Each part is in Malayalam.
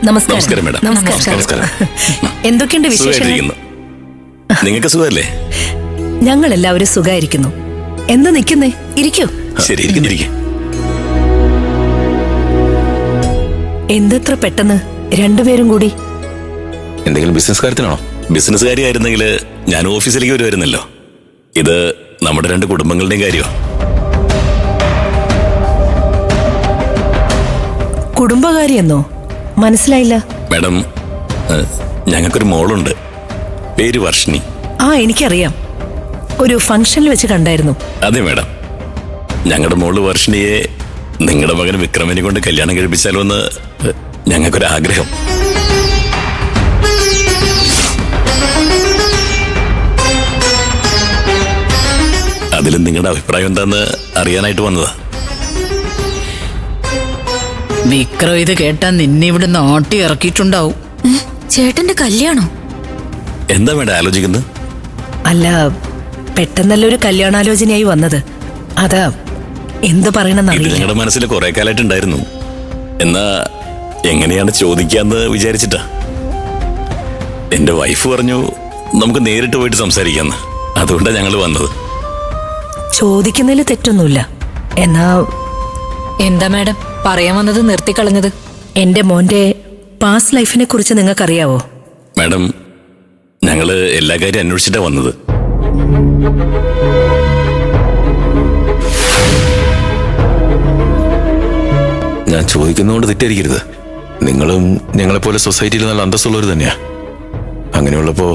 നമസ്കാരം മേഡം. നമസ്കാരം. എന്തൊക്കെയുണ്ട് വിശേഷങ്ങൾ? നിങ്ങൾക്ക് സുഖമല്ലേ? ഞങ്ങൾ എല്ലാവരും സുഖായിരിക്കുന്നു. എന്താ നിൽക്കുന്നേ? ഇരിക്കൂ. ശരി, ഇരിക്കും. എന്തെത്ര പെട്ടെന്ന് രണ്ടുപേരും കൂടി? എന്തെങ്കിലും ബിസിനസ് കാര്യത്തിനാണോ? ബിസിനസ്സുകാരിയായിരുന്നെങ്കിൽ ഞാൻ ഓഫീസിലേക്ക് വരുമായിരുന്നല്ലോ. ഇത് നമ്മുടെ രണ്ട് കുടുംബങ്ങളുടെയും കാര്യമോ? കുടുംബകാരിയെന്നോ? മനസ്സിലായില്ല മേഡം, ഞങ്ങൾക്കൊരു മോളുണ്ട്. പേര് വർഷിണി. ആ, എനിക്കറിയാം. ഒരു ഫംഗ്ഷനിൽ വെച്ച് കണ്ടായിരുന്നു. അതെ മേഡം, ഞങ്ങളുടെ മോള് വർഷിണിയെ നിങ്ങളുടെ മകൻ വിക്രമിനെ കൊണ്ട് കല്യാണം കഴിപ്പിച്ചാലോ എന്ന് ഞങ്ങൾക്കൊരാഗ്രഹം. അതിലും നിങ്ങളുടെ അഭിപ്രായം എന്താന്ന് അറിയാനായിട്ട് വന്നതാ. വിക്രം ഇത് കേട്ടാ നിന്നെ ഇവിടെ നാട്ടി ഇറക്കിയിട്ടുണ്ടാവും. ചേട്ടന്റെ കല്യാണം? എന്താ മേഡം ആലോചിക്കുന്നത്? അല്ല, പെട്ടെന്നല്ലൊരു കല്യാണാലോചനയായി വന്നത്. അതാ എന്ത് പറയണമെന്നറിയില്ല. നിങ്ങളുടെ മനസ്സിൽ കുറെ കാലമായിട്ടുണ്ടായിരുന്നു. എന്നാ എങ്ങനെയാണ് ചോദിക്കാന്ന് വിചാരിച്ചിട്ടാ. എന്റെ വൈഫ് പറഞ്ഞു നമുക്ക് നേരിട്ട് പോയിട്ട് സംസാരിക്കാന്ന്. അതുകൊണ്ടാണ് ഞങ്ങൾ വന്നത്. ചോദിക്കുന്നതിൽ തെറ്റൊന്നുമില്ല. എന്നാ എന്താ മാഡം പറയാൻ വന്നത് നിർത്തിക്കളഞ്ഞത്? എന്റെ മോന്റെ പാസ്റ്റ് ലൈഫിനെ കുറിച്ച് നിങ്ങൾക്കറിയാവോ? മാഡം, ഞങ്ങള് എല്ലാ കാര്യം അന്വേഷിച്ചിട്ടാ വന്നത്. ഞാൻ ചോദിക്കുന്നതുകൊണ്ട് തെറ്റായിരിക്കരുത്. നിങ്ങളും ഞങ്ങളെപ്പോലെ സൊസൈറ്റിയിൽ നല്ല അന്തസ്സുള്ളവർ തന്നെയാ. അങ്ങനെയുള്ളപ്പോ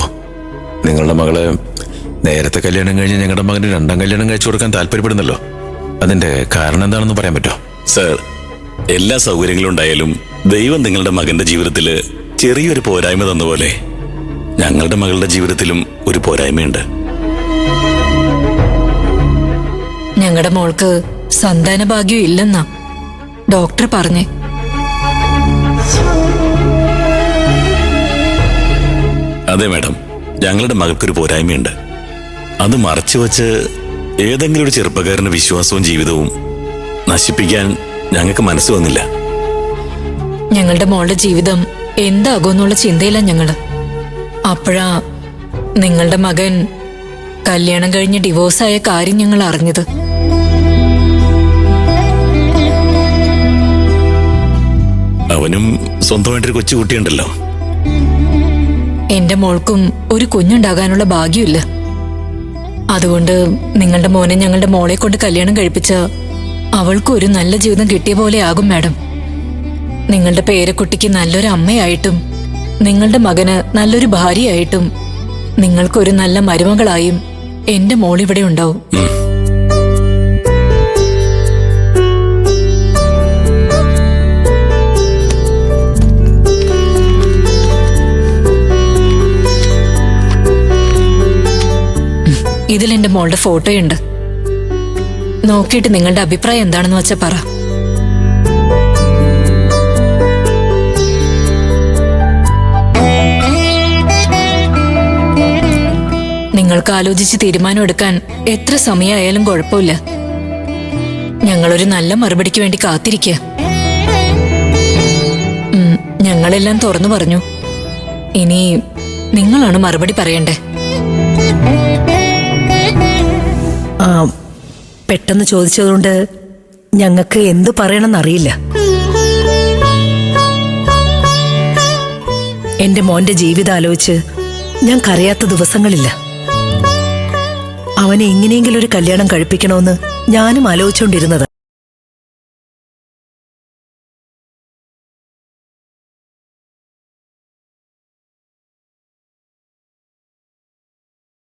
നിങ്ങളുടെ മകളെ നേരത്തെ കല്യാണം കഴിഞ്ഞ് ഞങ്ങളുടെ മകന് രണ്ടാം കല്യാണം കഴിച്ചു കൊടുക്കാൻ താല്പര്യപ്പെടുന്നല്ലോ. അതിന്റെ കാരണം എന്താണെന്ന് പറയാൻ പറ്റുമോ? സർ, എല്ലാ സൗകര്യങ്ങളും ഉണ്ടായാലും ദൈവം നിങ്ങളുടെ മകന്റെ ജീവിതത്തില് ചെറിയൊരു പോരായ്മ തന്നപോലെ ഞങ്ങളുടെ മകളുടെ ജീവിതത്തിലും ഒരു പോരായ്മയുണ്ട്. ഞങ്ങളുടെ മോൾക്ക് സന്താന ഭാഗ്യം ഇല്ലെന്നാ ഡോക്ടർ പറഞ്ഞേ. അതെ മാഡം, ഞങ്ങളുടെ മകൾക്കൊരു പോരായ്മയുണ്ട്. അത് മറച്ചു വച്ച് ഏതെങ്കിലും ഒരു ചെറുപ്പക്കാരന്റെ വിശ്വാസവും ജീവിതവും നശിപ്പിക്കാൻ ഞങ്ങൾക്ക് മനസ്സ് വന്നില്ല. ഞങ്ങളുടെ മോളുടെ ജീവിതം എന്താകുമെന്നുള്ള ചിന്തയില്ല ഞങ്ങള്. അപ്പോഴാ നിങ്ങളുടെ മകൻ കല്യാണം കഴിഞ്ഞ് ഡിവോഴ്സായ കാര്യം ഞങ്ങൾ അറിഞ്ഞത്. അവനും സ്വന്തമായിട്ടൊരു കൊച്ചുകുട്ടിയുണ്ടല്ലോ. എന്റെ മോൾക്കും ഒരു കുഞ്ഞുണ്ടാകാനുള്ള ഭാഗ്യമില്ല. അതുകൊണ്ട് നിങ്ങളുടെ മോനെ ഞങ്ങളുടെ മോളെ കൊണ്ട് കല്യാണം കഴിപ്പിച്ച അവൾക്കും ഒരു നല്ല ജീവിതം കിട്ടിയ പോലെ ആകും മാഡം. നിങ്ങളുടെ പേരക്കുട്ടിക്ക് നല്ലൊരു അമ്മയായിട്ടും നിങ്ങളുടെ മകന് നല്ലൊരു ഭാര്യയായിട്ടും നിങ്ങൾക്കൊരു നല്ല മരുമകളായും എന്റെ മോളിവിടെ ഉണ്ടാവും. ഇതിൽ എന്റെ മോളുടെ ഫോട്ടോയുണ്ട്. നോക്കിയിട്ട് നിങ്ങളുടെ അഭിപ്രായം എന്താണെന്ന് വെച്ചാ പറ. നിങ്ങൾക്ക് ആലോചിച്ച് തീരുമാനമെടുക്കാൻ എത്ര സമയമായാലും കുഴപ്പമില്ല. ഞങ്ങളൊരു നല്ല മറുപടിക്ക് വേണ്ടി കാത്തിരിക്കുക. ഞങ്ങളെല്ലാം തുറന്നു പറഞ്ഞു. ഇനി നിങ്ങളാണ് മറുപടി പറയണ്ടേ. പെട്ടെന്ന് ചോദിച്ചതുകൊണ്ട് ഞങ്ങൾക്ക് എന്തു പറയണമെന്നറിയില്ല. എന്റെ മോന്റെ ജീവിതം ആലോചിച്ച് ഞാൻ കരയാത്ത ദിവസങ്ങളില്ല. അവനെ എങ്ങനെയെങ്കിലും ഒരു കല്യാണം കഴിപ്പിക്കണമെന്ന് ഞാനും ആലോചിച്ചുകൊണ്ടിരുന്നത്.